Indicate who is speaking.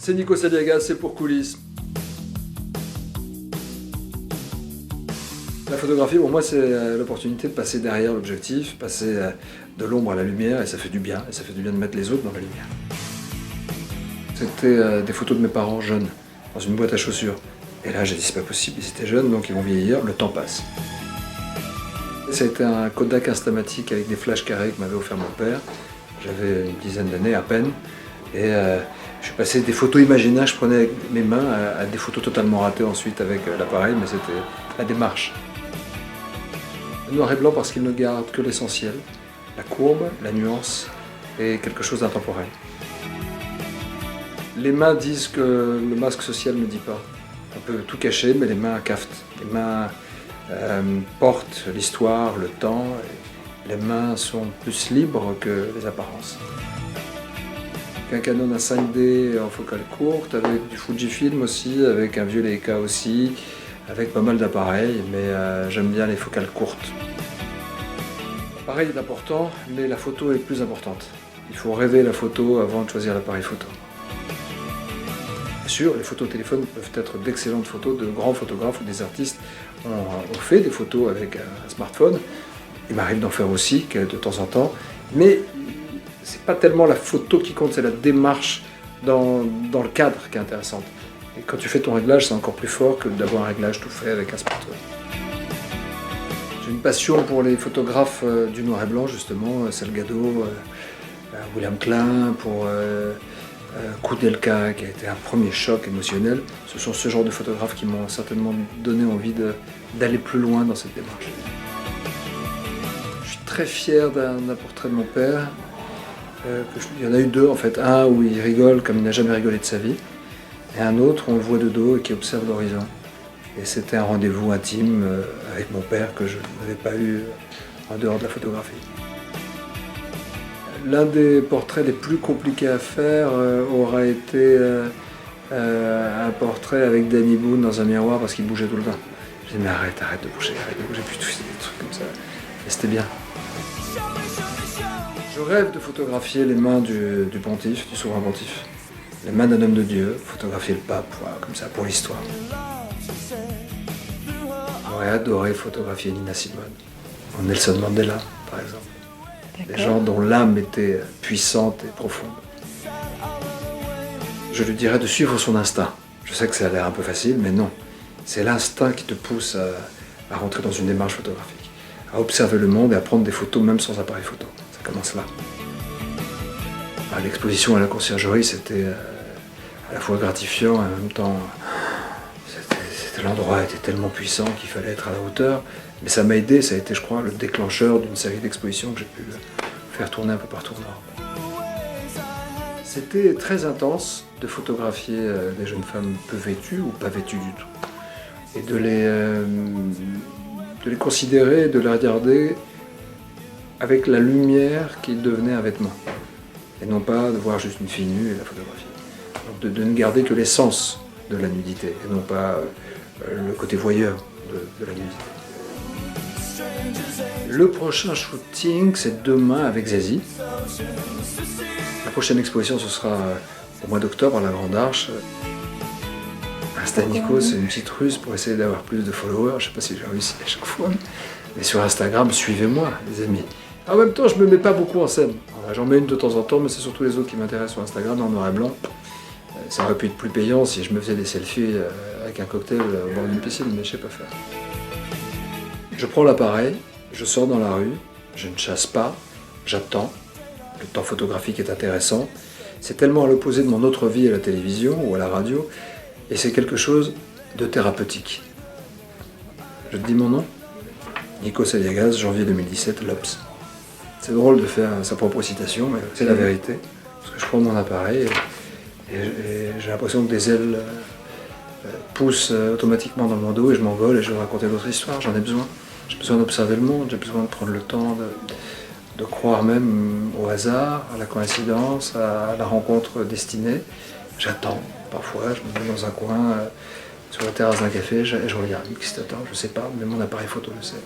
Speaker 1: C'est Nico Saliagas, c'est pour Coulisses. La photographie, pour moi, c'est l'opportunité de passer derrière l'objectif, passer de l'ombre à la lumière, et ça fait du bien. Et ça fait du bien de mettre les autres dans la lumière. C'était des photos de mes parents jeunes, dans une boîte à chaussures. Et là, j'ai dit, c'est pas possible, ils étaient jeunes, donc ils vont vieillir, le temps passe. Et ça a été un Kodak Instamatic avec des flashs carrés que m'avait offert mon père. J'avais une dizaine d'années à peine. Et je suis passé des photos imaginaires, je prenais avec mes mains, à des photos totalement ratées ensuite avec l'appareil, mais c'était la démarche. Le noir et blanc parce qu'il ne garde que l'essentiel, la courbe, la nuance et quelque chose d'intemporel. Les mains disent que le masque social ne dit pas. On peut tout cacher, mais les mains cafetent. Les mains portent l'histoire, le temps. Les mains sont plus libres que les apparences. Un Canon à 5D en focale courte, avec du Fujifilm aussi, avec un vieux Leica aussi, avec pas mal d'appareils, mais j'aime bien les focales courtes. L'appareil est important, mais la photo est plus importante. Il faut rêver la photo avant de choisir l'appareil photo. Bien sûr, les photos au téléphone peuvent être d'excellentes photos, de grands photographes ou des artistes ont fait des photos avec un smartphone. Il m'arrive d'en faire aussi de temps en temps, mais c'est pas tellement la photo qui compte, c'est la démarche dans le cadre qui est intéressante. Et quand tu fais ton réglage, c'est encore plus fort que d'avoir un réglage tout fait avec un smartphone. J'ai une passion pour les photographes du noir et blanc, justement, Salgado, William Klein, pour Koudelka, qui a été un premier choc émotionnel. Ce sont ce genre de photographes qui m'ont certainement donné envie d'aller plus loin dans cette démarche. Je suis très fier d'un portrait de mon père. Il y en a eu deux en fait, un où il rigole comme il n'a jamais rigolé de sa vie, et un autre où on le voit de dos et qui observe l'horizon. Et c'était un rendez-vous intime avec mon père que je n'avais pas eu en dehors de la photographie. L'un des portraits les plus compliqués à faire aura été un portrait avec Danny Boone dans un miroir parce qu'il bougeait tout le temps. J'ai dit mais arrête de bouger, puis tout des trucs comme ça. Et c'était bien. Je rêve de photographier les mains du pontife, du souverain pontife. Les mains d'un homme de Dieu, photographier le pape, voilà, comme ça, pour l'histoire. J'aurais adoré photographier Nina Simone, ou Nelson Mandela, par exemple. Des gens dont l'âme était puissante et profonde. Je lui dirais de suivre son instinct. Je sais que ça a l'air un peu facile, mais non. C'est l'instinct qui te pousse à rentrer dans une démarche photographique, à observer le monde et à prendre des photos même sans appareil photo. Ça commence là. L'exposition à la conciergerie, c'était à la fois gratifiant et en même temps, l'endroit était tellement puissant qu'il fallait être à la hauteur. Mais ça m'a aidé, ça a été, je crois, le déclencheur d'une série d'expositions que j'ai pu faire tourner un peu partout en Europe. C'était très intense de photographier des jeunes femmes peu vêtues ou pas vêtues du tout. Et de les considérer, de les regarder avec la lumière qui devenait un vêtement. Et non pas de voir juste une fille nue et la photographier. Donc de ne garder que l'essence de la nudité, et non pas le côté voyeur de la nudité. Le prochain shooting, c'est demain avec Zazie. La prochaine exposition, ce sera au mois d'octobre à la Grande Arche. Instanico, c'est une petite ruse pour essayer d'avoir plus de followers. Je ne sais pas si j'ai réussi à chaque fois. Mais sur Instagram, suivez-moi, les amis. En même temps, je ne me mets pas beaucoup en scène. J'en mets une de temps en temps, mais c'est surtout les autres qui m'intéressent sur Instagram, en noir et blanc. Ça aurait pu être plus payant si je me faisais des selfies avec un cocktail au bord d'une piscine, mais je ne sais pas faire. Je prends l'appareil, je sors dans la rue, je ne chasse pas, j'attends. Le temps photographique est intéressant. C'est tellement à l'opposé de mon autre vie à la télévision ou à la radio, et c'est quelque chose de thérapeutique. Je te dis mon nom ? Nico Saliagas, janvier 2017, l'Obs. C'est drôle de faire sa propre citation, mais c'est la vérité. Parce que je prends mon appareil et j'ai l'impression que des ailes poussent automatiquement dans mon dos et je m'envole et je veux raconter d'autres histoires. J'en ai besoin. J'ai besoin d'observer le monde, j'ai besoin de prendre le temps de croire même au hasard, à la coïncidence, à la rencontre destinée. J'attends. Parfois, je me mets dans un coin sur la terrasse d'un café et je regarde. Qu'est-ce qui t'attend ? Je ne sais pas, mais mon appareil photo le sait.